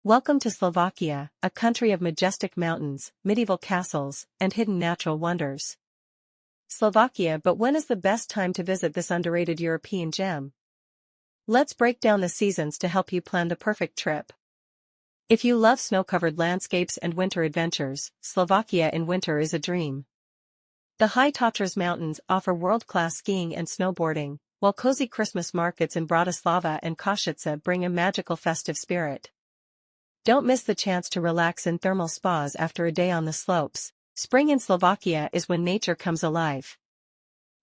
Welcome to Slovakia, a country of majestic mountains, medieval castles, and hidden natural wonders. Slovakia, but when is the best time to visit this underrated European gem? Let's break down the seasons to help you plan the perfect trip. If you love snow-covered landscapes and winter adventures, Slovakia in winter is a dream. The High Tatras mountains offer world-class skiing and snowboarding, while cozy Christmas markets in Bratislava and Košice bring a magical festive spirit. Don't miss the chance to relax in thermal spas after a day on the slopes. Spring in Slovakia is when nature comes alive.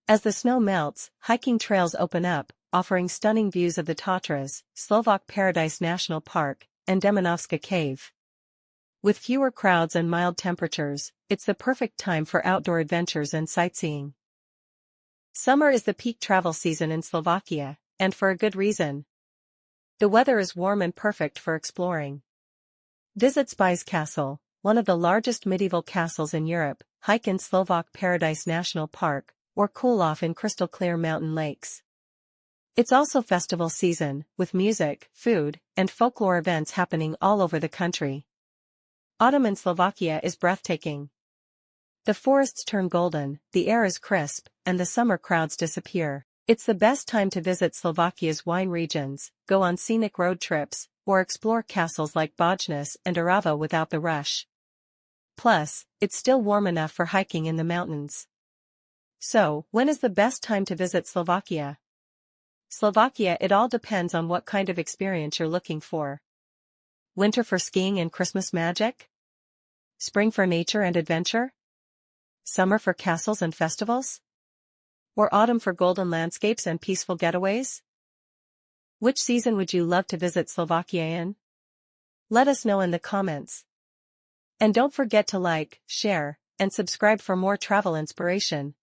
As the snow melts, hiking trails open up, offering stunning views of the Tatras, Slovak Paradise National Park, and Demonovska Cave. With fewer crowds and mild temperatures, it's the perfect time for outdoor adventures and sightseeing. Summer is the peak travel season in Slovakia, and for a good reason. The weather is warm and perfect for exploring. Visit Spies Castle, one of the largest medieval castles in Europe, hike in Slovak Paradise National Park, or cool off in crystal-clear mountain lakes. It's also festival season, with music, food, and folklore events happening all over the country. Autumn in Slovakia is breathtaking. The forests turn golden, the air is crisp, and the summer crowds disappear. It's the best time to visit Slovakia's wine regions, go on scenic road trips, or explore castles like Bojnice and Orava without the rush. Plus, it's still warm enough for hiking in the mountains. So, when is the best time to visit Slovakia? Slovakia, it all depends on what kind of experience you're looking for. Winter for skiing and Christmas magic? Spring for nature and adventure? Summer for castles and festivals? Or autumn for golden landscapes and peaceful getaways? Which season would you love to visit Slovakia in? Let us know in the comments. And don't forget to like, share, and subscribe for more travel inspiration.